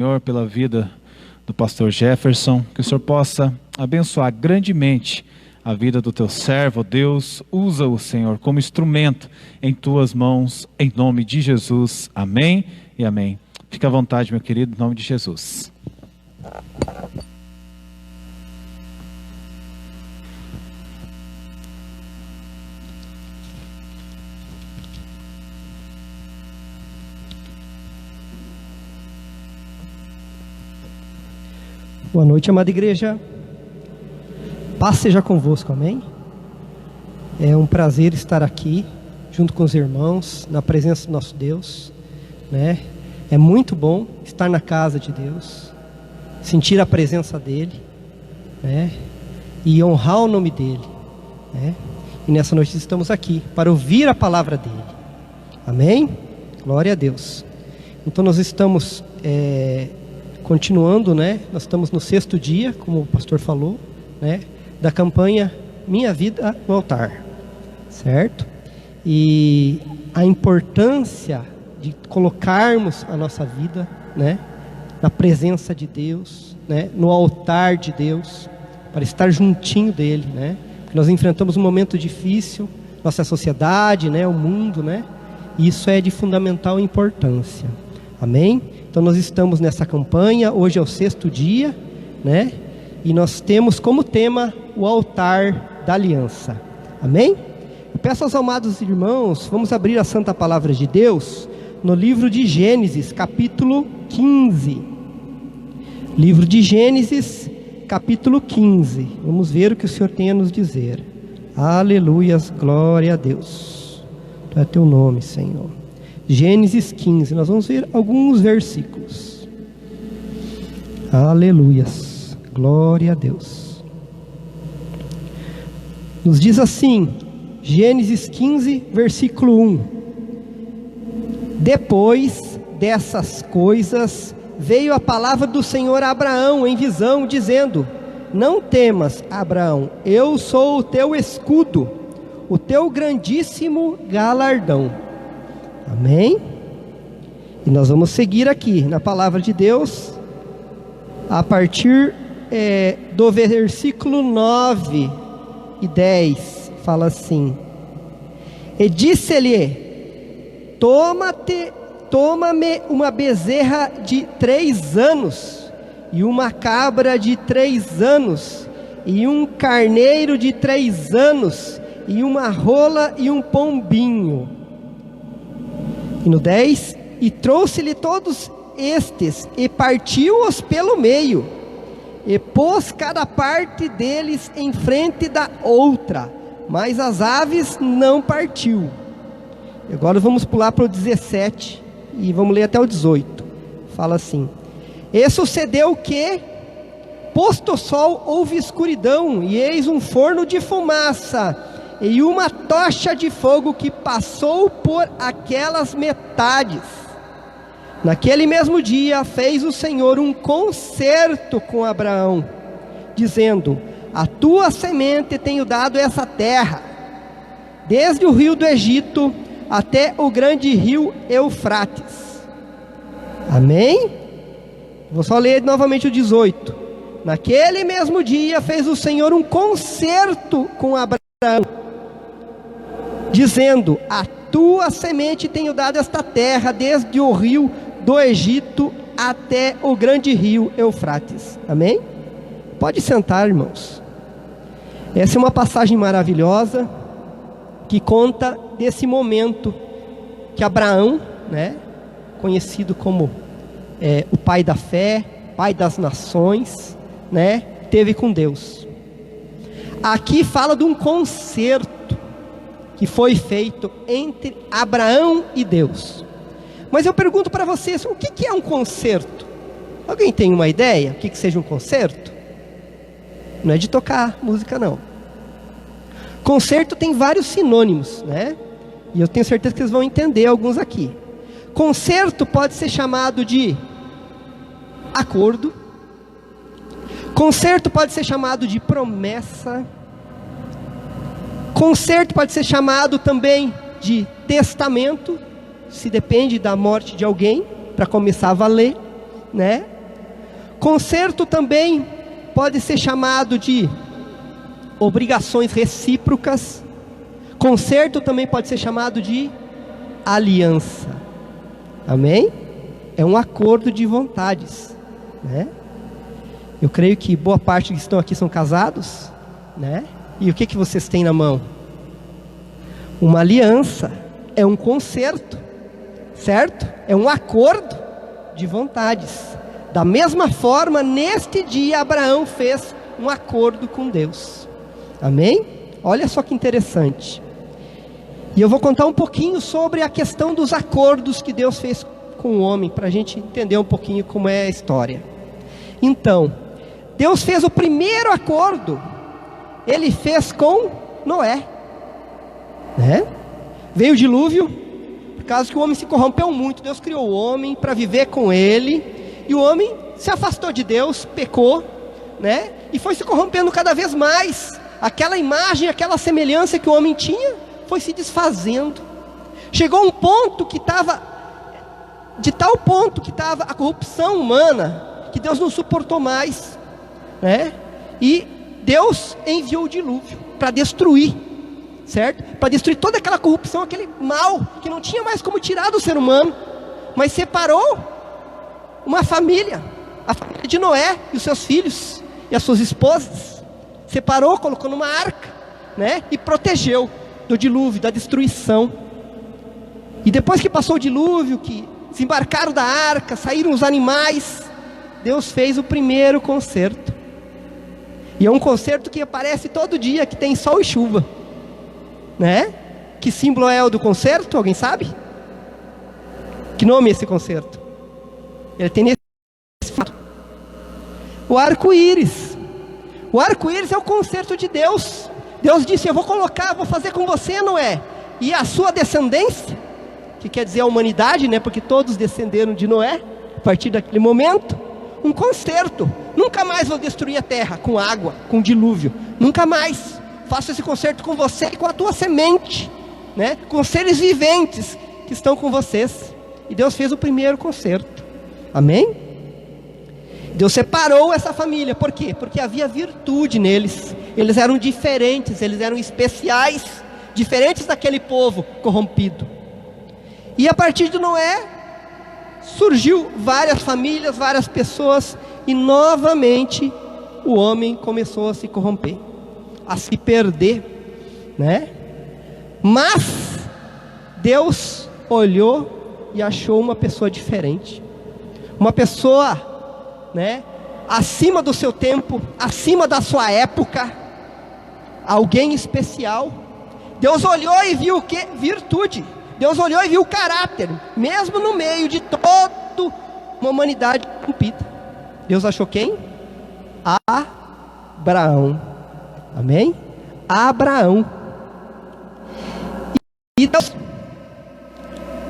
Senhor, pela vida do pastor Jefferson, que o Senhor possa abençoar grandemente a vida do teu servo. Deus, usa-o, Senhor, como instrumento em tuas mãos, em nome de Jesus. Amém e amém. Fique à vontade, meu querido, em nome de Jesus. Boa noite, amada igreja. Paz seja convosco, amém? É um prazer estar aqui, junto com os irmãos, na presença do nosso Deus, né? É muito bom estar na casa de Deus, sentir a presença dEle, né? E honrar o nome dEle, né? E nessa noite estamos aqui para ouvir a palavra dEle, amém? Glória a Deus. Então nós estamos continuando, né? Nós estamos no 6º dia, como o pastor falou, né? Da campanha Minha Vida no Altar, certo? E a importância de colocarmos a nossa vida, né? Na presença de Deus, né? No altar de Deus, para estar juntinho dele, né? Porque nós enfrentamos um momento difícil, nossa sociedade, né? O mundo, né? E isso é de fundamental importância, amém? Então nós estamos nessa campanha, hoje é o 6º dia, né? E nós temos como tema o altar da aliança, amém? Eu peço aos amados irmãos, vamos abrir a santa palavra de Deus no livro de Gênesis, capítulo 15. Livro de Gênesis, capítulo 15. Vamos ver o que o Senhor tem a nos dizer. Aleluias, glória a Deus. É teu nome, Senhor. Gênesis 15, nós vamos ver alguns versículos. Aleluias, glória a Deus. Nos diz assim, Gênesis 15, versículo 1. Depois dessas coisas, veio a palavra do Senhor a Abraão em visão, dizendo: não temas, Abraão, eu sou o teu escudo, o teu grandíssimo galardão. Amém? E nós vamos seguir aqui na palavra de Deus, a partir do versículo 9 e 10, fala assim: e disse-lhe: toma-me uma bezerra de 3 anos, e uma cabra de 3 anos, e um carneiro de 3 anos, e uma rola e um pombinho. E no 10, e trouxe-lhe todos estes, e partiu-os pelo meio, e pôs cada parte deles em frente da outra, mas as aves não partiu. Agora vamos pular para o 17, e vamos ler até o 18, fala assim: e sucedeu que, posto o sol, houve escuridão, e eis um forno de fumaça, e uma tocha de fogo que passou por aquelas metades. Naquele mesmo dia fez o Senhor um concerto com Abraão, dizendo: a tua semente tenho dado essa terra, desde o rio do Egito até o grande rio Eufrates. Amém? Vou só ler novamente o 18. Naquele mesmo dia fez o Senhor um concerto com Abraão, dizendo: a tua semente tenho dado esta terra, desde o rio do Egito até o grande rio Eufrates. Amém? Pode sentar, irmãos. Essa é uma passagem maravilhosa, que conta desse momento que Abraão, né, conhecido como o pai da fé, pai das nações, né, teve com Deus. Aqui fala de um concerto que foi feito entre Abraão e Deus. Mas eu pergunto para vocês, o que é um concerto? Alguém tem uma ideia? O que seja um concerto? Não é de tocar música, não. Concerto tem vários sinônimos, né? E eu tenho certeza que vocês vão entender alguns aqui. Concerto pode ser chamado de acordo. Concerto pode ser chamado de promessa. Concerto pode ser chamado também de testamento, se depende da morte de alguém, para começar a valer, né? Conserto também pode ser chamado de obrigações recíprocas. Conserto também pode ser chamado de aliança. Amém? É um acordo de vontades, né? Eu creio que boa parte que estão aqui são casados, né? E o que vocês têm na mão? Uma aliança, é um concerto, certo? É um acordo de vontades. Da mesma forma, neste dia, Abraão fez um acordo com Deus. Amém? Olha só que interessante. E eu vou contar um pouquinho sobre a questão dos acordos que Deus fez com o homem, para a gente entender um pouquinho como é a história. Então, Deus fez o primeiro acordo, Ele fez com Noé, né? Veio o dilúvio, por causa que o homem se corrompeu muito. Deus criou o homem para viver com Ele, e o homem se afastou de Deus, pecou, né? E foi se corrompendo cada vez mais. Aquela imagem, aquela semelhança que o homem tinha, foi se desfazendo. Chegou um ponto que estava, de tal ponto que estava a corrupção humana, que Deus não suportou mais, né? E Deus enviou o dilúvio para destruir, certo? Para destruir toda aquela corrupção, aquele mal, que não tinha mais como tirar do ser humano, mas separou uma família, a família de Noé e os seus filhos, e as suas esposas, separou, colocou numa arca, né? E protegeu do dilúvio, da destruição. E depois que passou o dilúvio, que se embarcaram da arca, saíram os animais, Deus fez o primeiro concerto. E é um concerto que aparece todo dia, que tem sol e chuva, né? Que símbolo é o do concerto? Alguém sabe? Que nome é esse concerto? Ele tem nesse fato. O arco-íris. O arco-íris é o concerto de Deus. Deus disse: eu vou fazer com você, Noé, e a sua descendência, que quer dizer a humanidade, né? Porque todos descenderam de Noé, a partir daquele momento, um concerto. Nunca mais vou destruir a terra com água, com dilúvio. Nunca mais. Faço esse concerto com você e com a tua semente, né? Com os seres viventes que estão com vocês. E Deus fez o primeiro concerto. Amém? Deus separou essa família. Por quê? Porque havia virtude neles. Eles eram diferentes, eles eram especiais, diferentes daquele povo corrompido. E a partir de Noé, surgiu várias famílias, várias pessoas, e novamente o homem começou a se corromper, a se perder, né? Mas Deus olhou e achou uma pessoa diferente, uma pessoa, né, acima do seu tempo, acima da sua época, alguém especial. Deus olhou e viu o que? Virtude. Deus olhou e viu o caráter, mesmo no meio de toda uma humanidade corrompida. Deus achou quem? Abraão. Amém? Abraão. E Deus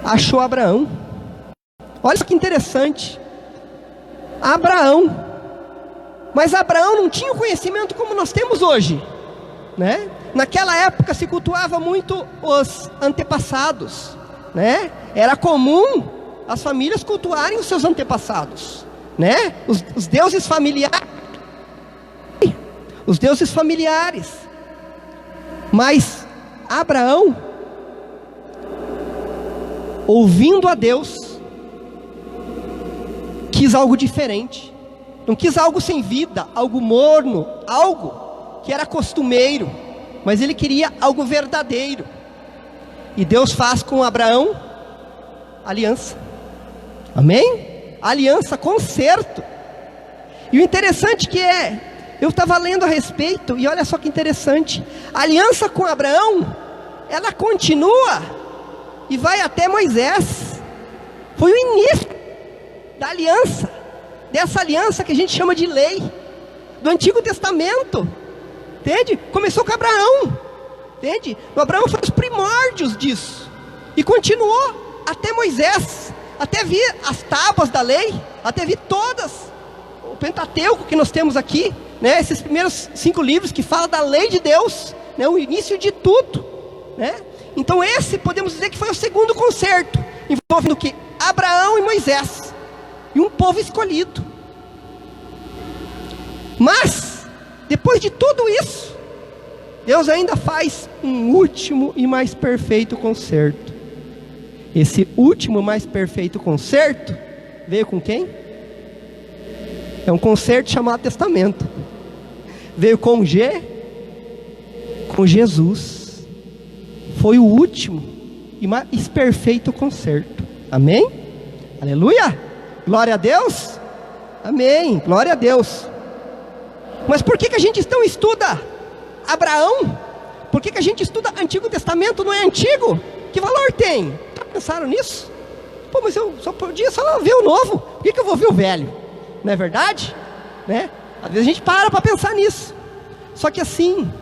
achou Abraão. Olha que interessante. Abraão. Mas Abraão não tinha o conhecimento como nós temos hoje, né? Naquela época se cultuava muito os antepassados, né? Era comum as famílias cultuarem os seus antepassados, né? Os deuses familiares. Os deuses familiares. Mas Abraão, ouvindo a Deus, quis algo diferente. Não quis algo sem vida, algo morno, algo que era costumeiro, mas ele queria algo verdadeiro. E Deus faz com Abraão aliança. Amém? Aliança, concerto. E o interessante que eu estava lendo a respeito, e olha só que interessante, a aliança com Abraão, ela continua e vai até Moisés. Foi o início da aliança, dessa aliança que a gente chama de lei, do Antigo Testamento, entende? Começou com Abraão, entende? O Abraão foi os primórdios disso, e continuou até Moisés, até vir as tábuas da lei, até vir todas, o Pentateuco que nós temos aqui, né? Esses primeiros 5 livros que falam da lei de Deus, né? O início de tudo, né? Então esse podemos dizer que foi o segundo concerto, envolvendo o que? Abraão e Moisés, e um povo escolhido. Mas, depois de tudo isso, Deus ainda faz um último e mais perfeito conserto. Esse último mais perfeito conserto veio com quem? É um conserto chamado testamento. Veio com Jesus. Foi o último e mais perfeito conserto. Amém? Aleluia! Glória a Deus! Amém! Glória a Deus! Mas por que a gente então estuda Abraão? Por que a gente estuda Antigo Testamento? Não é antigo? Que valor tem? Pensaram nisso? Pô, mas eu só podia só ver o novo. Por que eu vou ver o velho? Não é verdade? Né? Às vezes a gente para pensar nisso. Só que assim,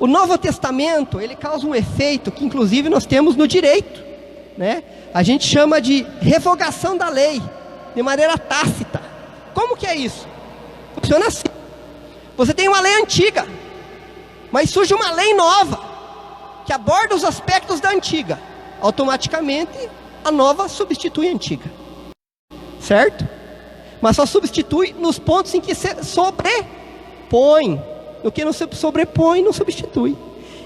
o Novo Testamento, ele causa um efeito que inclusive nós temos no direito, né? A gente chama de revogação da lei, de maneira tácita. Como que é isso? Funciona assim. Você tem uma lei antiga, mas surge uma lei nova, que aborda os aspectos da antiga. Automaticamente, a nova substitui a antiga. Certo? Mas só substitui nos pontos em que se sobrepõe. No que não se sobrepõe, não substitui.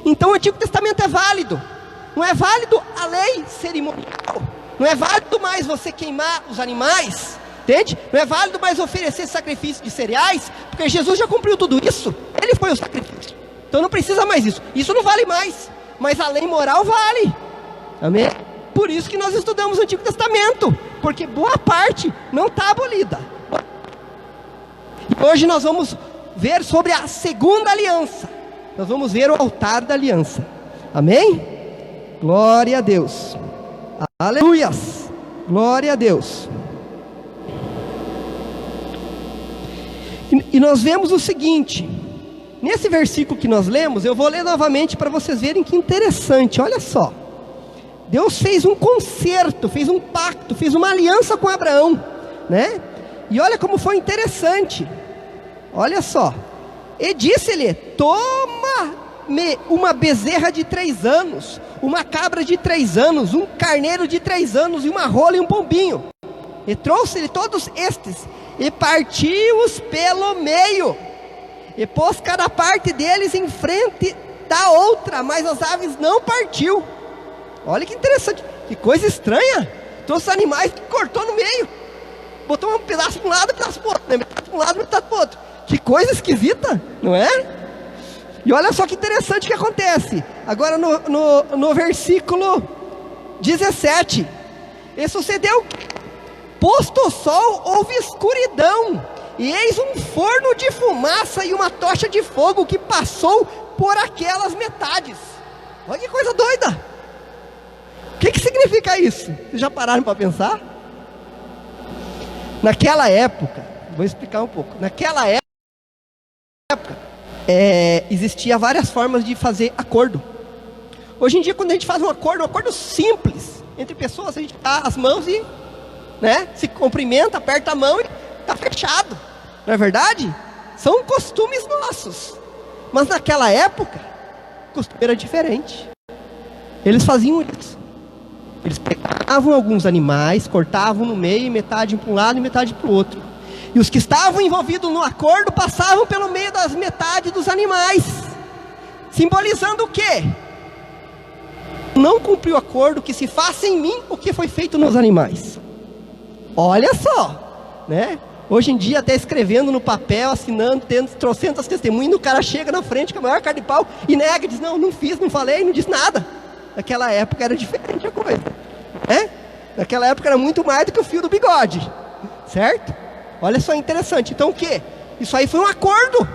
Então o Antigo Testamento é válido. Não é válido a lei cerimonial. Não é válido mais você queimar os animais. Entende? Não é válido mais oferecer sacrifício de cereais, porque Jesus já cumpriu tudo isso. Ele foi o sacrifício. Então não precisa mais isso. Isso não vale mais. Mas a lei moral vale. Amém? Por isso que nós estudamos o Antigo Testamento. Porque boa parte não está abolida. E hoje nós vamos ver sobre a segunda aliança. Nós vamos ver o altar da aliança. Amém? Glória a Deus. Aleluias. Glória a Deus. E nós vemos o seguinte. Nesse versículo que nós lemos, eu vou ler novamente para vocês verem que interessante. Olha só. Deus fez um concerto, fez um pacto, fez uma aliança com Abraão, né? E olha como foi interessante. Olha só. E disse-lhe: toma-me uma bezerra de 3 anos, uma cabra de 3 anos, um carneiro de 3 anos, e uma rola e um pombinho. E trouxe-lhe todos estes, e partiu-os pelo meio, e pôs cada parte deles em frente da outra, mas as aves não partiu. Olha que interessante, que coisa estranha. Trouxe os animais e cortou no meio. Botou um pedaço para um lado, um pedaço para o outro, né? Metade para um lado, metade para o outro. Que coisa esquisita, não é? E olha só que interessante que acontece. Agora no versículo 17. E sucedeu: posto o sol, houve escuridão, e eis um forno de fumaça e uma tocha de fogo que passou por aquelas metades. Olha que coisa doida. O que significa isso? Vocês já pararam para pensar? Naquela época, vou explicar um pouco. Naquela época, existia várias formas de fazer acordo. Hoje em dia, quando a gente faz um acordo simples entre pessoas, a gente dá as mãos e, né, se cumprimenta, aperta a mão e está fechado. Não é verdade? São costumes nossos. Mas naquela época, o costume era diferente. Eles faziam isso. Eles pegavam alguns animais, cortavam no meio, metade para um lado e metade para o outro. E os que estavam envolvidos no acordo passavam pelo meio das metades dos animais, simbolizando o quê? Não cumpriu o acordo, que se faça em mim o que foi feito nos animais. Olha só, né? Hoje em dia até escrevendo no papel, assinando, tendo trocentas testemunhas, o cara chega na frente com a maior cara de pau e nega, diz: não fiz, não falei, não disse nada. Naquela época era diferente a coisa, né? Naquela época era muito mais do que o fio do bigode, certo? Olha só, interessante. Então o que? Isso aí foi um acordo.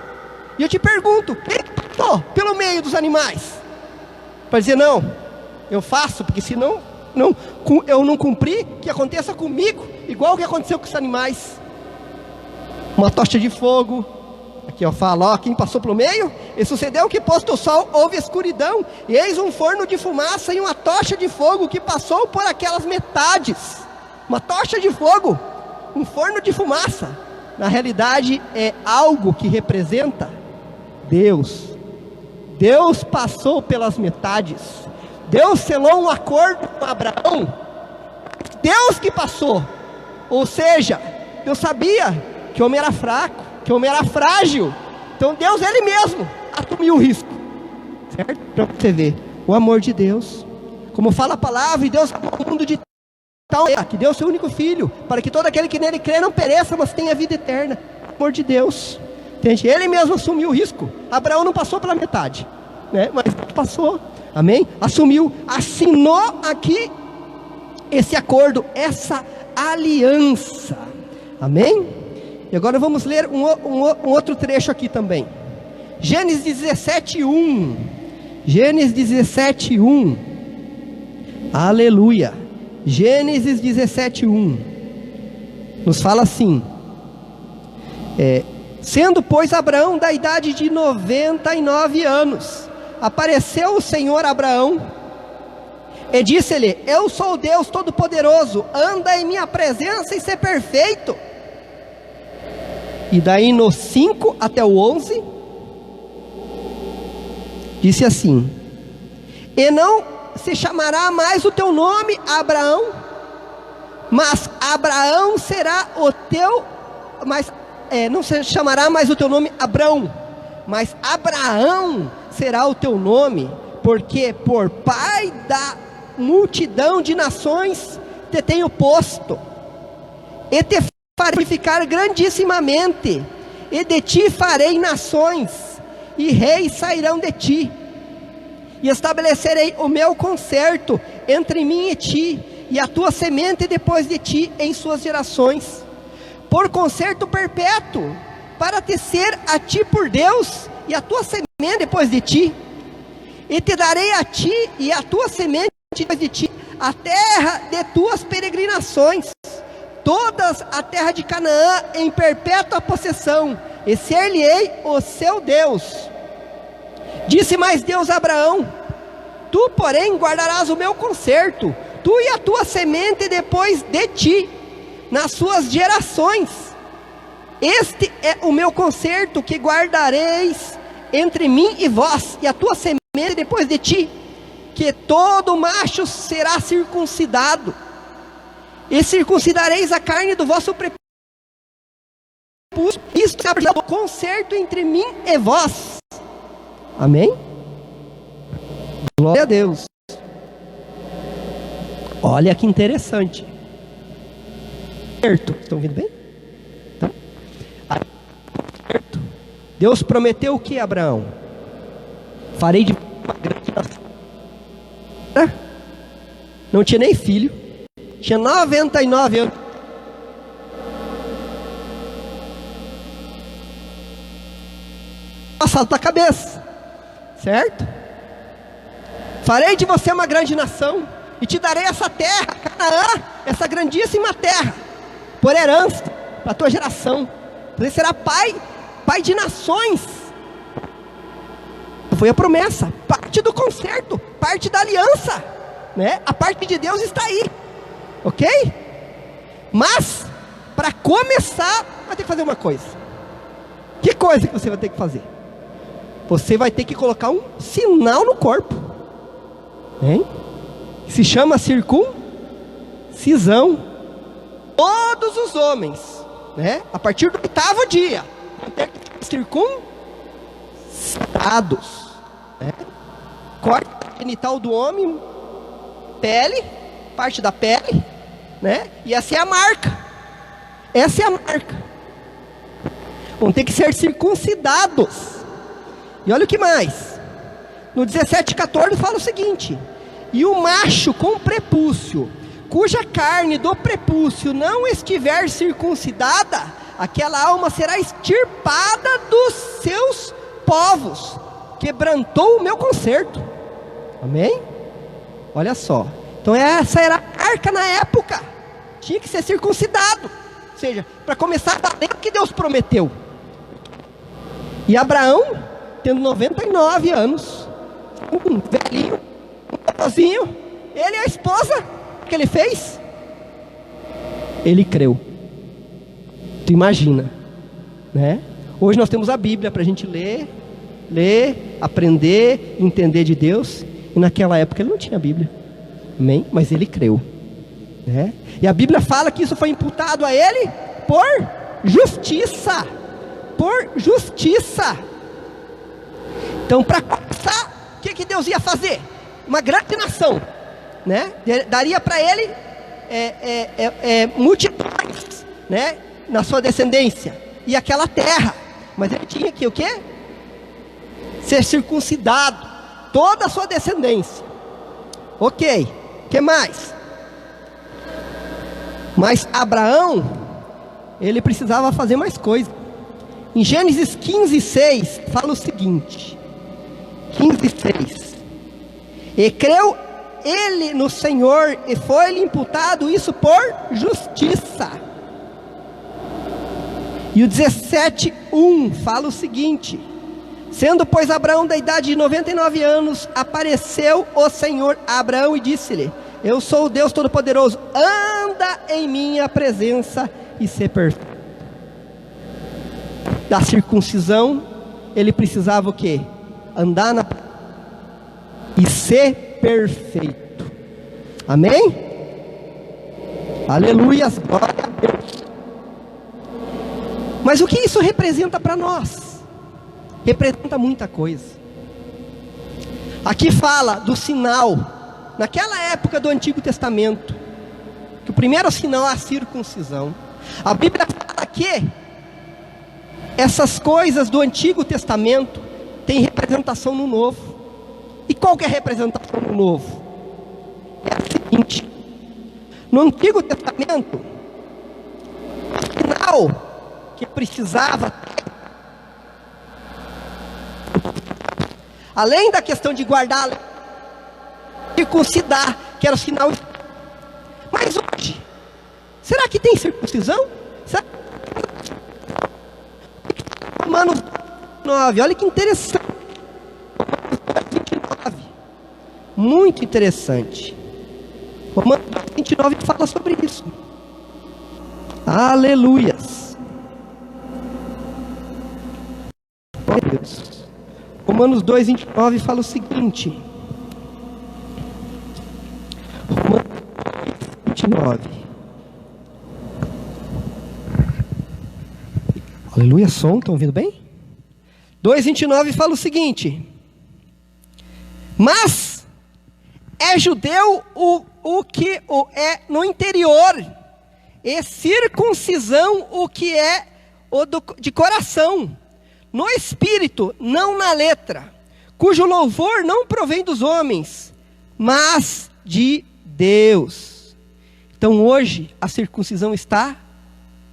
E eu te pergunto, quem passou pelo meio dos animais para dizer: não, eu faço, porque senão eu não cumpri, que aconteça comigo igual o que aconteceu com os animais? Uma tocha de fogo. Aqui fala, quem passou pelo meio? E sucedeu que, posto o sol, houve escuridão, e eis um forno de fumaça e uma tocha de fogo que passou por aquelas metades. Uma tocha de fogo, um forno de fumaça, na realidade é algo que representa Deus. Deus passou pelas metades. Deus selou um acordo com Abraão. Deus que passou. Ou seja, Deus sabia que o homem era fraco, que o homem era frágil. Então Deus, Ele mesmo, assumiu o risco, certo? Para você ver o amor de Deus. Como fala a palavra, e Deus amou o mundo de tal maneira que deu seu único filho, para que todo aquele que nele crê não pereça, mas tenha vida eterna. O amor de Deus, entende? Ele mesmo assumiu o risco. Abraão não passou pela metade, né? Mas passou, amém? Assumiu, assinou aqui esse acordo, essa aliança, amém? E agora vamos ler um outro trecho aqui também. Gênesis 17:1. Gênesis 17:1. Aleluia. Gênesis 17:1. Nos fala assim: sendo, pois, Abraão da idade de 99 anos, apareceu o Senhor a Abraão e disse-lhe: eu sou o Deus Todo-Poderoso, anda em minha presença e ser perfeito. E daí no 5 até o 11, disse assim: e não se chamará mais o teu nome Abraão, mas Abraão será o teu, não se chamará mais o teu nome Abrão, mas Abraão será o teu nome, porque por pai da multidão de nações te tenho posto, e te farei ficar grandissimamente, e de ti farei nações, e reis sairão de ti, e estabelecerei o meu concerto entre mim e ti, e a tua semente depois de ti em suas gerações, por concerto perpétuo, para te ser a ti por Deus, e a tua semente depois de ti, e te darei a ti e a tua semente depois de ti a terra de tuas peregrinações, todas a terra de Canaã em perpétua possessão, e ser-lhe-ei o seu Deus. Disse mais Deus a Abraão: tu, porém, guardarás o meu concerto, tu e a tua semente depois de ti, nas suas gerações. Este é o meu concerto que guardareis entre mim e vós, e a tua semente depois de ti, que todo macho será circuncidado, e circuncidareis a carne do vosso prepúcio. Isto é o concerto entre mim e vós. Amém? Glória a Deus. Olha que interessante. Certo? Estão ouvindo bem? Tá? Certo. Deus prometeu o que, Abraão? Farei de uma grande nação. Não tinha nem filho, tinha 99 anos. Passado da cabeça, certo? Farei de você uma grande nação, e te darei essa terra, Canaã, essa grandíssima terra, por herança, para a tua geração. Você será pai de nações. Foi a promessa, parte do concerto, parte da aliança, né? A parte de Deus está aí, ok? Mas, para começar, vai ter que fazer uma coisa. Que coisa que você vai ter que fazer? Você vai ter que colocar um sinal no corpo, hein? Se chama circuncisão. Todos os homens, né? A partir do 8º dia, vão ter que ser circuncidados, né? Corta genital do homem, pele, parte da pele, né? E essa é a marca. Essa é a marca. Vão ter que ser circuncidados. E olha o que mais. No 17:14 fala o seguinte: e o macho com prepúcio, cuja carne do prepúcio não estiver circuncidada, aquela alma será extirpada dos seus povos. Quebrantou o meu concerto. Amém? Olha só. Então essa era a marca na época. Tinha que ser circuncidado. Ou seja, para começar a valer o que Deus prometeu. E Abraão, tendo 99 anos, um velhinho, um rapazinho, ele e a esposa, o que ele fez? Ele creu. Tu imagina, né? Hoje nós temos a Bíblia para a gente ler, aprender, entender de Deus. E naquela época ele não tinha a Bíblia. Amém? Mas ele creu, né? E a Bíblia fala que isso foi imputado a ele por justiça. por justiça. Então, para começar, o que Deus ia fazer? Uma grande nação, né? Daria para ele multidões, né? Na sua descendência, e aquela terra. Mas ele tinha que o quê? Ser circuncidado, toda a sua descendência. Ok, o que mais? Mas Abraão, ele precisava fazer mais coisa. Em Gênesis 15:6 fala o seguinte: 15:6: e creu ele no Senhor, e foi-lhe imputado isso por justiça. E o 17:1 fala o seguinte: sendo, pois, Abraão da idade de 99 anos, apareceu o Senhor a Abraão e disse-lhe: eu sou o Deus Todo-Poderoso, anda em minha presença e ser perfeito. Da circuncisão, ele precisava o quê? Andar na e ser perfeito. Amém? Aleluias, glória a Deus. Mas o que isso representa para nós? Representa muita coisa. Aqui fala do sinal. Naquela época do Antigo Testamento, que o primeiro sinal é a circuncisão. A Bíblia fala que essas coisas do Antigo Testamento têm representação no Novo. E qual que é a representação no Novo? É a seguinte: no Antigo Testamento, o sinal que precisava, além da questão de guardar a lei, circuncidar, que era o sinal. Mas hoje, será que tem circuncisão? Será? Romanos 9, olha que interessante. 29, muito interessante. Romanos 29 fala sobre isso. Aleluias. Meu Deus. Romanos 2:29 fala o seguinte. Romanos 2:29. Aleluia, som, estão ouvindo bem? 2:29 fala o seguinte: mas é judeu o que é no interior, e circuncisão o que é de coração, no espírito, não na letra, cujo louvor não provém dos homens, mas de Deus. Então hoje a circuncisão está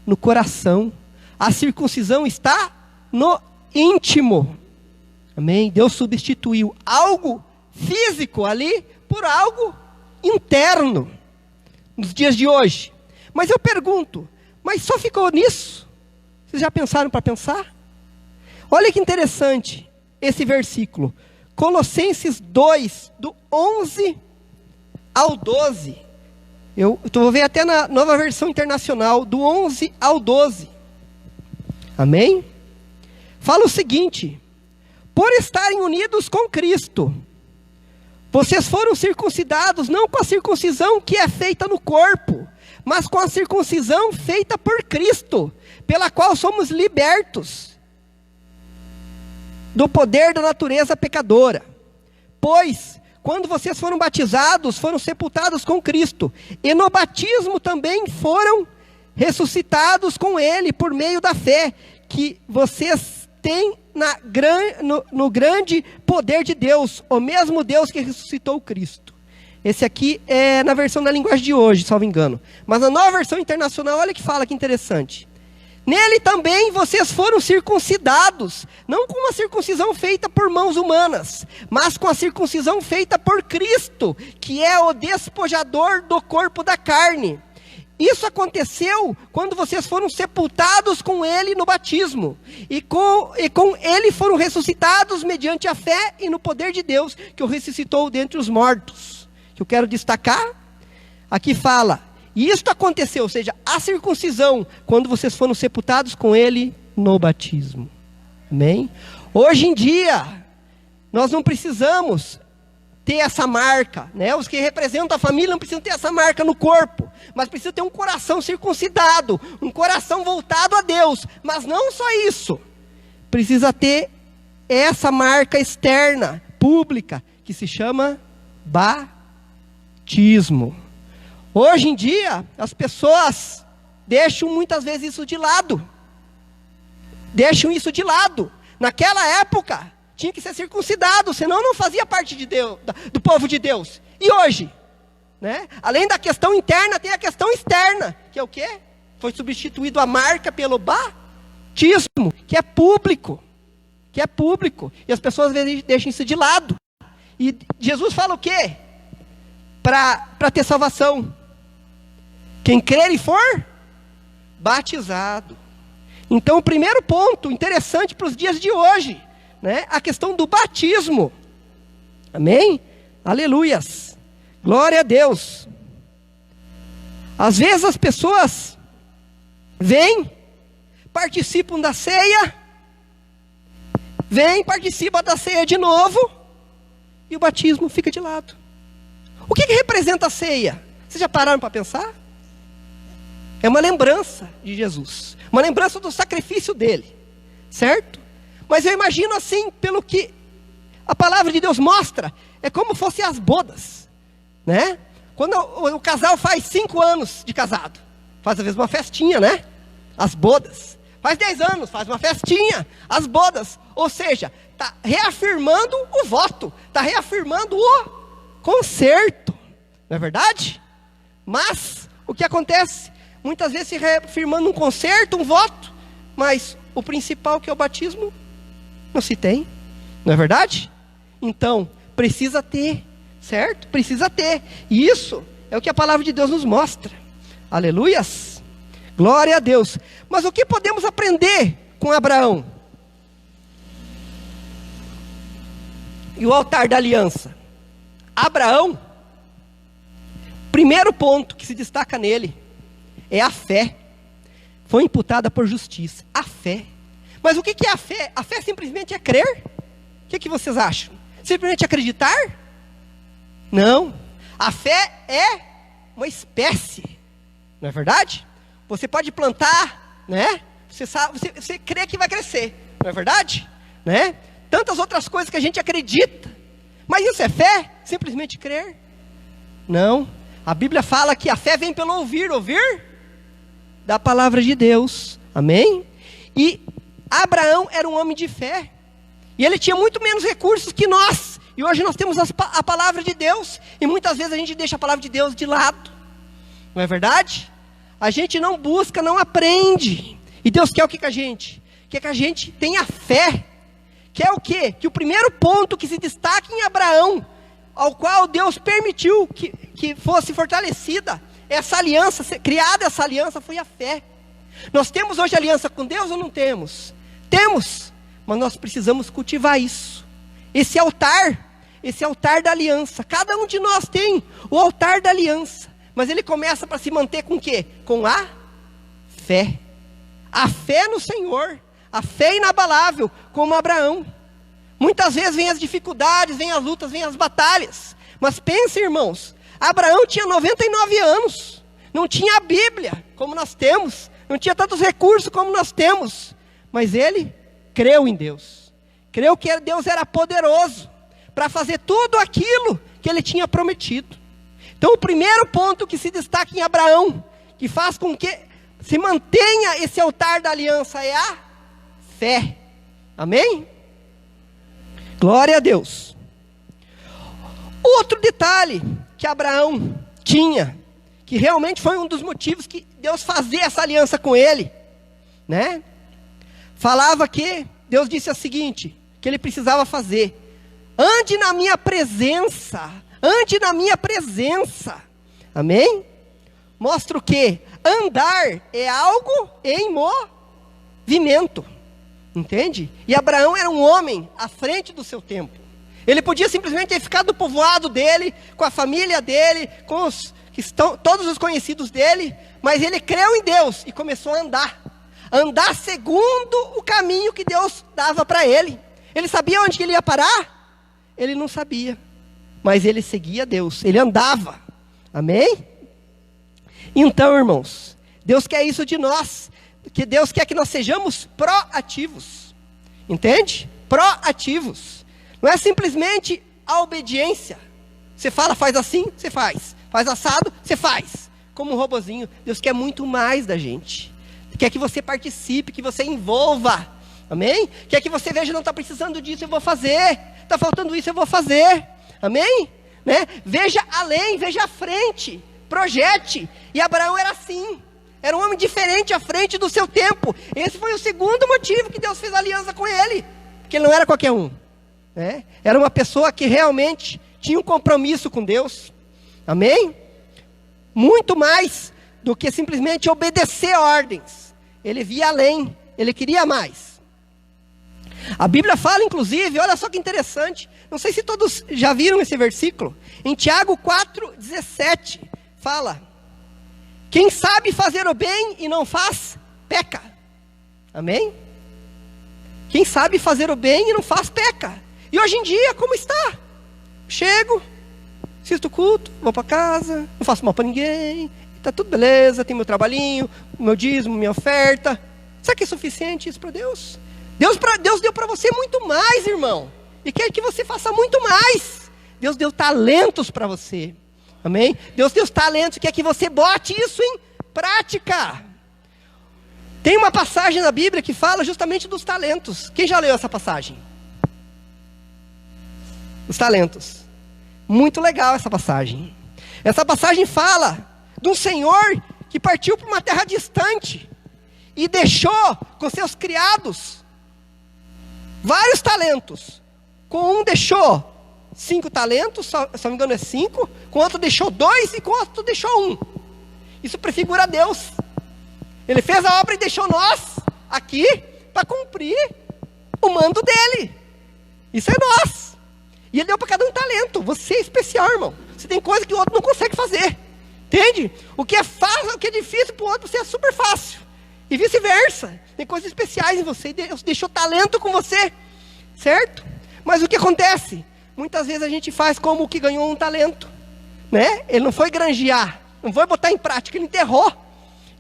no coração, a circuncisão está no íntimo. Amém? Deus substituiu algo físico ali por algo interno nos dias de hoje. Mas eu pergunto, mas só ficou nisso? Vocês já pensaram para pensar? Olha que interessante esse versículo, Colossenses 2, do 11 ao 12. Eu vou ver até na Nova Versão Internacional, do 11 ao 12. Amém? Fala o seguinte: por estarem unidos com Cristo, vocês foram circuncidados não com a circuncisão que é feita no corpo, mas com a circuncisão feita por Cristo, pela qual somos libertos do poder da natureza pecadora. Pois, quando vocês foram batizados, foram sepultados com Cristo, e no batismo também foram ressuscitados com Ele, por meio da fé que vocês têm no grande poder de Deus, o mesmo Deus que ressuscitou Cristo. Esse aqui é na versão da linguagem de hoje, salvo engano. Mas na Nova Versão Internacional, olha que fala, que interessante. Nele também vocês foram circuncidados, não com uma circuncisão feita por mãos humanas, mas com a circuncisão feita por Cristo, que é o despojador do corpo da carne. Isso aconteceu quando vocês foram sepultados com Ele no batismo, e com Ele foram ressuscitados mediante a fé e no poder de Deus, que o ressuscitou dentre os mortos. Que eu quero destacar, aqui fala, e isto aconteceu, ou seja, a circuncisão, quando vocês foram sepultados com Ele no batismo. Amém? Hoje em dia, nós não precisamos ter essa marca, né? Os que representam a família não precisam ter essa marca no corpo, mas precisam ter um coração circuncidado, um coração voltado a Deus. Mas não só isso, precisa ter essa marca externa, pública, que se chama batismo. Hoje em dia, as pessoas deixam muitas vezes isso de lado. Naquela época, tinha que ser circuncidado, senão não fazia parte de Deus, do povo de Deus. E hoje, né? Além da questão interna, tem a questão externa, que é o quê? Foi substituído a marca pelo batismo, que é público. E as pessoas às vezes deixam isso de lado. E Jesus fala o quê? Para ter salvação. Quem crer e for batizado. Então o primeiro ponto interessante para os dias de hoje, né? A questão do batismo. Amém? Aleluias. Glória a Deus. Às vezes as pessoas vêm, participam da ceia, participam da ceia de novo, e o batismo fica de lado. O que representa a ceia? Vocês já pararam para pensar? É uma lembrança de Jesus, uma lembrança do sacrifício dele, certo? Mas eu imagino assim, pelo que a palavra de Deus mostra, é como fossem as bodas, né? Quando o casal faz 5 anos de casado, faz às vezes uma festinha, né? As bodas. Faz 10 anos, faz uma festinha, as bodas. Ou seja, está reafirmando o voto, está reafirmando o concerto, não é verdade? Mas o que acontece? Muitas vezes se reafirmando um concerto, um voto, mas o principal, que é o batismo, não se tem, não é verdade? Então, precisa ter, certo? Precisa ter. E isso é o que a palavra de Deus nos mostra. Aleluias. Glória a Deus. Mas o que podemos aprender com Abraão? E o altar da aliança. Abraão, primeiro ponto que se destaca nele, é a fé. Foi imputada por justiça. A fé. Mas o que é a fé? A fé simplesmente é crer? O que vocês acham? Simplesmente acreditar? Não. A fé é uma espécie. Não é verdade? Você pode plantar, né? Você crê que vai crescer. Não é verdade? Né? Tantas outras coisas que a gente acredita. Mas isso é fé? Simplesmente crer? Não. A Bíblia fala que a fé vem pelo ouvir da palavra de Deus. Amém? E Abraão era um homem de fé. E ele tinha muito menos recursos que nós. E hoje nós temos a palavra de Deus. E muitas vezes a gente deixa a palavra de Deus de lado. Não é verdade? A gente não busca, não aprende. E Deus quer o que com a gente? Quer que a gente tenha fé. Quer o quê? Que o primeiro ponto que se destaca em Abraão, ao qual Deus permitiu que fosse fortalecida essa aliança, criada essa aliança, foi a fé. Nós temos hoje aliança com Deus ou não temos? Temos, mas nós precisamos cultivar isso. Esse altar da aliança. Cada um de nós tem o altar da aliança. Mas ele começa para se manter com o quê? Com a fé. A fé no Senhor. A fé inabalável, como Abraão. Muitas vezes vem as dificuldades, vem as lutas, vem as batalhas. Mas pensem, irmãos, Abraão tinha 99 anos. Não tinha a Bíblia, como nós temos. Não tinha tantos recursos como nós temos. Mas ele creu em Deus. Creu que Deus era poderoso para fazer tudo aquilo que ele tinha prometido. Então o primeiro ponto que se destaca em Abraão, que faz com que se mantenha esse altar da aliança, é a fé. Amém? Glória a Deus. Outro detalhe que Abraão tinha, que realmente foi um dos motivos que Deus fazia essa aliança com ele, né? Falava que Deus disse o seguinte, que ele precisava fazer: ande na minha presença. Ande na minha presença. Amém? Mostra o quê? Andar é algo em movimento. Entende? E Abraão era um homem à frente do seu tempo. Ele podia simplesmente ter ficado no povoado dele, com a família dele, com todos os conhecidos dele, mas ele creu em Deus e começou a andar. Andar segundo o caminho que Deus dava para ele. Ele sabia onde que ele ia parar? Ele não sabia. Mas ele seguia Deus, ele andava. Amém? Então, irmãos, Deus quer isso de nós. Que Deus quer que nós sejamos proativos. Entende? Proativos. Não é simplesmente a obediência. Você fala, faz assim, você faz. Faz assado, você faz. Como um robozinho. Deus quer muito mais da gente. Quer que você participe, que você envolva. Amém? Quer que você veja, não está precisando disso, eu vou fazer. Está faltando isso, eu vou fazer. Amém? Né? Veja além, veja à frente. Projete. E Abraão era assim. Era um homem diferente à frente do seu tempo. Esse foi o segundo motivo que Deus fez aliança com ele. Porque ele não era qualquer um. Né? Era uma pessoa que realmente tinha um compromisso com Deus. Amém? Muito mais do que simplesmente obedecer ordens. Ele via além. Ele queria mais. A Bíblia fala, inclusive, olha só que interessante. Não sei se todos já viram esse versículo. Em Tiago 4,17 fala: quem sabe fazer o bem e não faz, peca. Amém? Quem sabe fazer o bem e não faz, peca. E hoje em dia, como está? Chego, assisto o culto, vou para casa, não faço mal para ninguém, está tudo beleza, tenho meu trabalhinho, meu dízimo, minha oferta. Será que é suficiente isso para Deus? Deus deu para você muito mais, irmão. E quer que você faça muito mais. Deus deu talentos para você. Amém? Deus deu talentos e quer que você bote isso em prática. Tem uma passagem na Bíblia que fala justamente dos talentos. Quem já leu essa passagem? Os talentos. Muito legal essa passagem. Essa passagem fala de um senhor que partiu para uma terra distante e deixou com seus criados vários talentos. Com um deixou 5 talentos, se não me engano é 5. Com outro deixou 2 e com outro deixou 1. Isso prefigura Deus. Ele fez a obra e deixou nós aqui para cumprir o mando dele. Isso é nós. E ele deu para cada um talento. Você é especial, irmão. Você tem coisa que o outro não consegue fazer. Entende? O que é fácil, o que é difícil para o outro, você é super fácil. E vice-versa. Tem coisas especiais em você. Deus deixou talento com você. Certo? Mas o que acontece? Muitas vezes a gente faz como o que ganhou um talento. Né? Ele não foi granjear. Não foi botar em prática. Ele enterrou.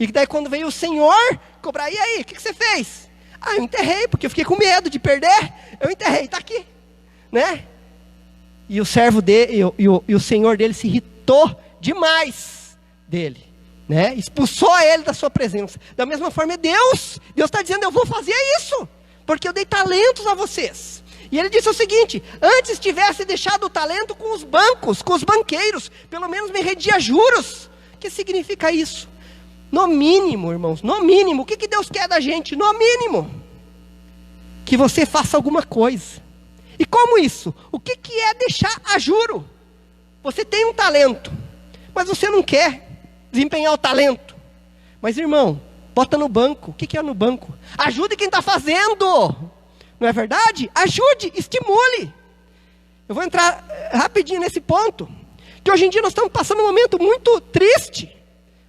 E daí quando veio o Senhor cobrar, e aí, o que você fez? Ah, eu enterrei, porque eu fiquei com medo de perder. Eu enterrei, está aqui. Né? E o servo dele, e o Senhor dele se irritou demais dele. Né? Expulsou ele da sua presença. Da mesma forma é Deus. Deus está dizendo, eu vou fazer isso. Porque eu dei talentos a vocês. E ele disse o seguinte: antes tivesse deixado o talento com os bancos, com os banqueiros, pelo menos me rendia juros. O que significa isso? No mínimo, irmãos, no mínimo, o que Deus quer da gente? No mínimo, que você faça alguma coisa. E como isso? O que é deixar a juro? Você tem um talento, mas você não quer desempenhar o talento. Mas, irmão, bota no banco. O que é no banco? Ajude quem está fazendo. Não é verdade? Ajude, estimule. Eu vou entrar rapidinho nesse ponto. Que hoje em dia nós estamos passando um momento muito triste.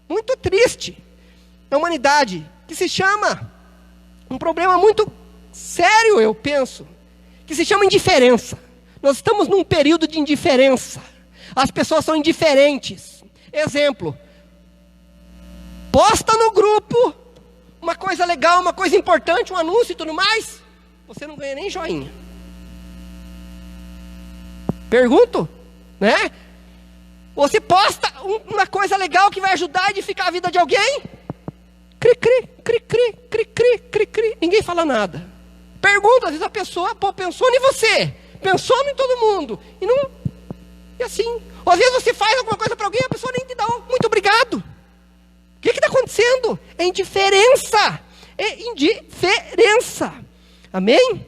Muito triste. Na humanidade. Que se chama um problema muito sério, eu penso. Que se chama indiferença. Nós estamos num período de indiferença. As pessoas são indiferentes. Exemplo. Posta no grupo uma coisa legal, uma coisa importante, um anúncio e tudo mais. Você não ganha nem joinha. Pergunto, né? Você posta uma coisa legal que vai ajudar a edificar a vida de alguém? Cri, cri, cri, cri, cri, cri, cri, cri. Ninguém fala nada. Pergunta, às vezes a pessoa, pensou em você, pensou em todo mundo. E assim. Ou às vezes você faz alguma coisa para alguém e a pessoa nem te dá um muito obrigado. O que está acontecendo? É indiferença. É indiferença. Amém?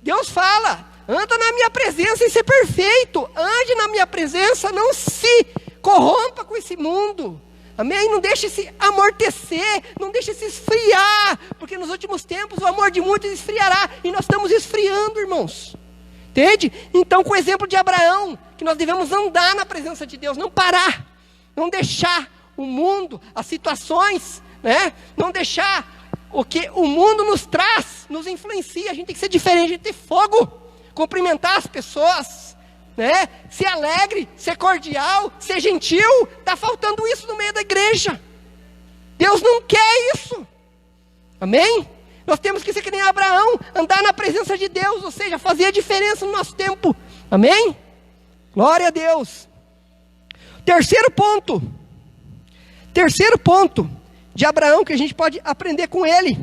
Deus fala, anda na minha presença e ser perfeito. Ande na minha presença, não se corrompa com esse mundo. Amém? Não deixe se amortecer, não deixe se esfriar. Porque nos últimos tempos o amor de muitos esfriará. E nós estamos esfriando, irmãos. Entende? Então, com o exemplo de Abraão, que nós devemos andar na presença de Deus, não parar. Não deixar o mundo, as situações, né? Não deixar o que o mundo nos traz, nos influencia. A gente tem que ser diferente, a gente tem que ter fogo, cumprimentar as pessoas, né? Ser alegre, ser cordial, ser gentil. Está faltando isso no meio da igreja. Deus não quer isso. Amém? Nós temos que ser que nem Abraão, andar na presença presença de Deus, ou seja, fazia diferença no nosso tempo. Amém? Glória a Deus. Terceiro ponto de Abraão que a gente pode aprender com ele.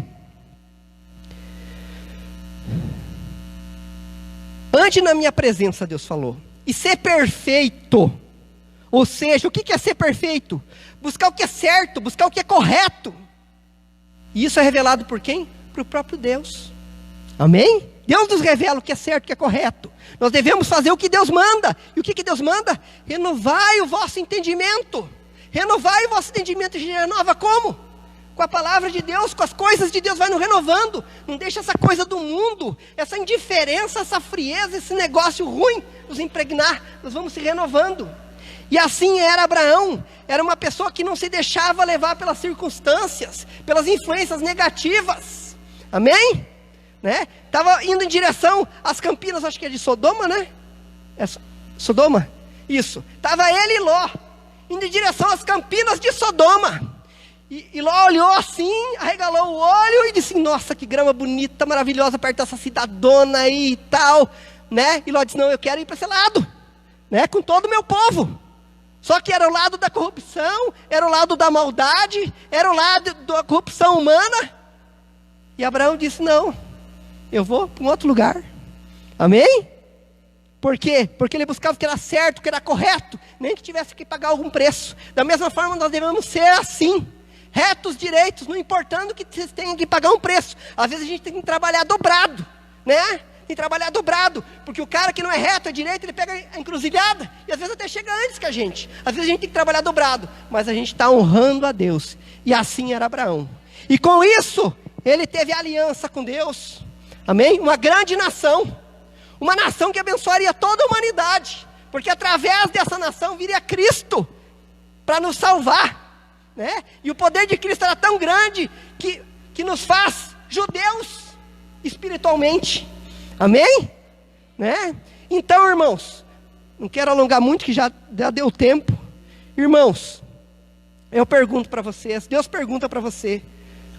Ande na minha presença, Deus falou, e ser perfeito. Ou seja, o que é ser perfeito? Buscar o que é certo, buscar o que é correto. E isso é revelado por quem? Por o próprio Deus. Amém? Deus nos revela o que é certo, o que é correto. Nós devemos fazer o que Deus manda. E o que Deus manda? Renovai o vosso entendimento. Renovai o vosso entendimento. A gente renova como? Com a palavra de Deus, com as coisas de Deus, vai nos renovando. Não deixa essa coisa do mundo, essa indiferença, essa frieza, esse negócio ruim nos impregnar. Nós vamos se renovando. E assim era Abraão. Era uma pessoa que não se deixava levar pelas circunstâncias, pelas influências negativas. Amém? Né? Estava indo em direção às campinas, acho que é de Sodoma, né? É Sodoma? Isso. Estava ele e Ló, indo em direção às campinas de Sodoma. E Ló olhou assim, arregalou o olho e disse: nossa, que grama bonita, maravilhosa, perto dessa cidadona aí e tal, né? E Ló disse: não, eu quero ir para esse lado, né? Com todo o meu povo. Só que era o lado da corrupção, era o lado da maldade, era o lado da corrupção humana. E Abraão disse: não, eu vou para um outro lugar. Amém? Por quê? Porque ele buscava o que era certo, o que era correto, nem que tivesse que pagar algum preço. Da mesma forma, nós devemos ser assim, retos, direitos, não importando que vocês tenham que pagar um preço. Às vezes a gente tem que trabalhar dobrado, né? Tem que trabalhar dobrado, porque o cara que não é reto, é direito, ele pega a encruzilhada, e às vezes até chega antes que a gente. Às vezes a gente tem que trabalhar dobrado, mas a gente está honrando a Deus. E assim era Abraão. E com isso, ele teve aliança com Deus. Amém? Uma grande nação. Uma nação que abençoaria toda a humanidade, porque através dessa nação viria Cristo para nos salvar, né? E o poder de Cristo era tão grande que nos faz judeus espiritualmente. Amém? Né? Então, irmãos, não quero alongar muito, que já deu tempo. Irmãos, eu pergunto para vocês, Deus pergunta para você: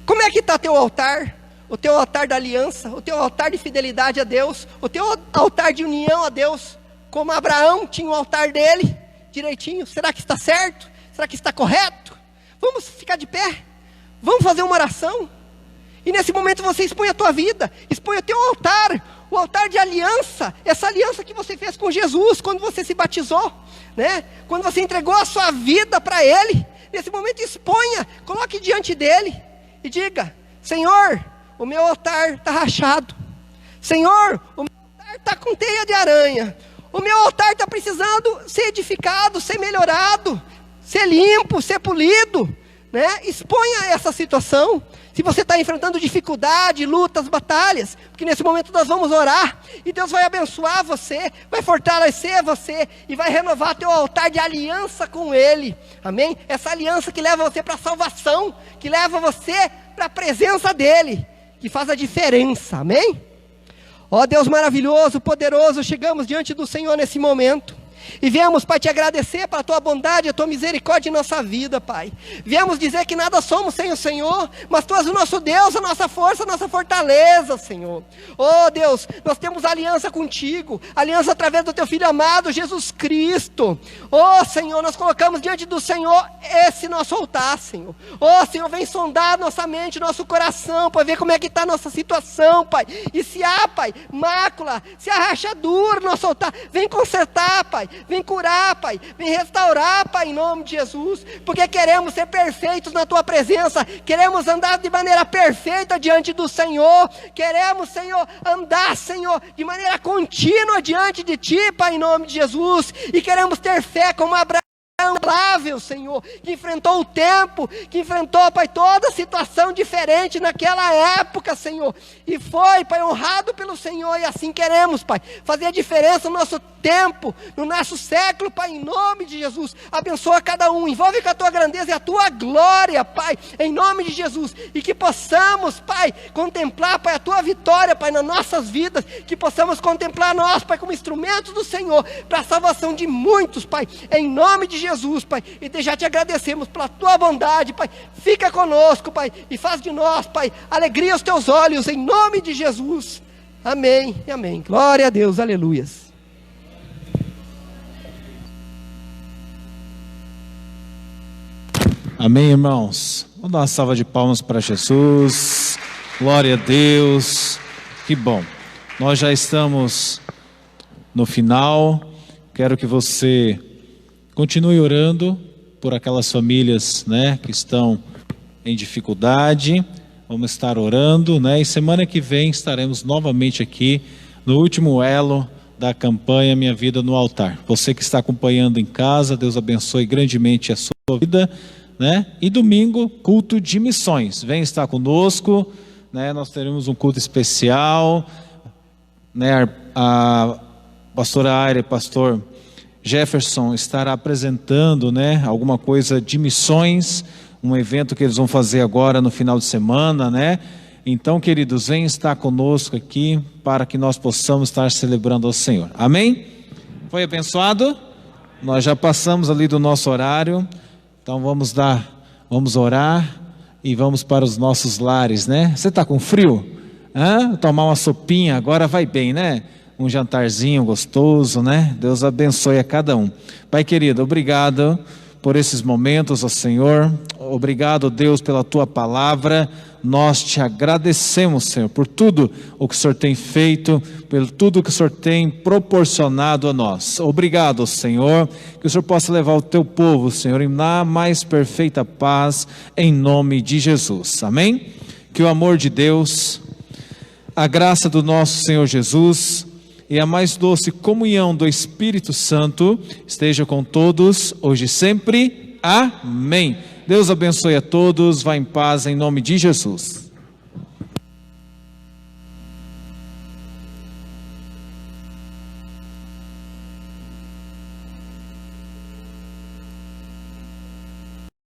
como é que está teu altar? O teu altar da aliança, o teu altar de fidelidade a Deus, o teu altar de união a Deus, como Abraão tinha o altar dele, direitinho. Será que está certo? Será que está correto? Vamos ficar de pé, vamos fazer uma oração. E nesse momento você expõe a tua vida, expõe o teu altar, o altar de aliança, essa aliança que você fez com Jesus, quando você se batizou, né? Quando você entregou a sua vida para Ele. Nesse momento exponha, coloque diante dEle e diga: Senhor, o meu altar está rachado. Senhor, o meu altar está com teia de aranha. O meu altar está precisando ser edificado, ser melhorado, ser limpo, ser polido, né? Exponha essa situação. Se você está enfrentando dificuldade, lutas, batalhas, porque nesse momento nós vamos orar, e Deus vai abençoar você, vai fortalecer você, e vai renovar teu altar de aliança com Ele. Amém? Essa aliança que leva você para a salvação, que leva você para a presença dEle, que faz a diferença. Amém? Ó Deus maravilhoso, poderoso, chegamos diante do Senhor nesse momento. E viemos, Pai, te agradecer pela tua bondade, a tua misericórdia em nossa vida, Pai. Viemos dizer que nada somos sem o Senhor, mas tu és o nosso Deus, a nossa força, a nossa fortaleza, Senhor. Oh Deus, nós temos aliança contigo, aliança através do teu Filho amado, Jesus Cristo. Oh Senhor, nós colocamos diante do Senhor esse nosso altar, Senhor. Oh Senhor, vem sondar nossa mente, nosso coração, para ver como é que está a nossa situação, Pai. E se há, Pai, mácula, se há rachadura no nosso altar, vem consertar, Pai. Vem curar, Pai, vem restaurar, Pai, em nome de Jesus, porque queremos ser perfeitos na Tua presença, queremos andar de maneira perfeita diante do Senhor, queremos, Senhor, andar, Senhor, de maneira contínua diante de Ti, Pai, em nome de Jesus, e queremos ter fé como Abraão, Senhor, que enfrentou o tempo, que enfrentou, Pai, toda situação diferente naquela época, Senhor, e foi, Pai, honrado pelo Senhor, e assim queremos, Pai, fazer a diferença no nosso tempo, no nosso século, Pai, em nome de Jesus. Abençoa cada um, envolve com a Tua grandeza e a Tua glória, Pai, em nome de Jesus, e que possamos, Pai, contemplar, Pai, a Tua vitória, Pai, nas nossas vidas, que possamos contemplar nós, Pai, como instrumentos do Senhor, para a salvação de muitos, Pai, em nome de Jesus, Pai, e já te agradecemos pela Tua bondade, Pai, fica conosco, Pai, e faz de nós, Pai, alegria aos Teus olhos, em nome de Jesus, Amém e amém. Glória a Deus, aleluias. Amém, irmãos. Vamos dar uma salva de palmas para Jesus. Glória a Deus. Que bom. Nós já estamos no final. Quero que você continue orando por aquelas famílias, né, que estão em dificuldade. Vamos estar orando, né? E semana que vem estaremos novamente aqui no último elo da campanha Minha Vida no Altar. Você que está acompanhando em casa, Deus abençoe grandemente a sua vida, né? E domingo, culto de missões. Vem estar conosco, né? Nós teremos um culto especial, né? A pastora Aire, pastor Jefferson estará apresentando, né, alguma coisa de missões, um evento que eles vão fazer agora no final de semana, né? Então, queridos, vem estar conosco aqui para que nós possamos estar celebrando ao Senhor. Amém? Foi abençoado? Nós já passamos ali do nosso horário, então vamos orar e vamos para os nossos lares, né? Você está com frio? Tomar uma sopinha agora vai bem, né? Um jantarzinho gostoso, né? Deus abençoe a cada um. Pai querido, obrigado por esses momentos, ó Senhor. Obrigado, Deus, pela Tua palavra. Nós te agradecemos, Senhor, por tudo o que o Senhor tem feito, por tudo que o Senhor tem proporcionado a nós. Obrigado, Senhor, que o Senhor possa levar o Teu povo, Senhor, na mais perfeita paz, em nome de Jesus. Amém? Que o amor de Deus, a graça do nosso Senhor Jesus e a mais doce comunhão do Espírito Santo esteja com todos, hoje e sempre. Amém. Deus abençoe a todos, vá em paz em nome de Jesus.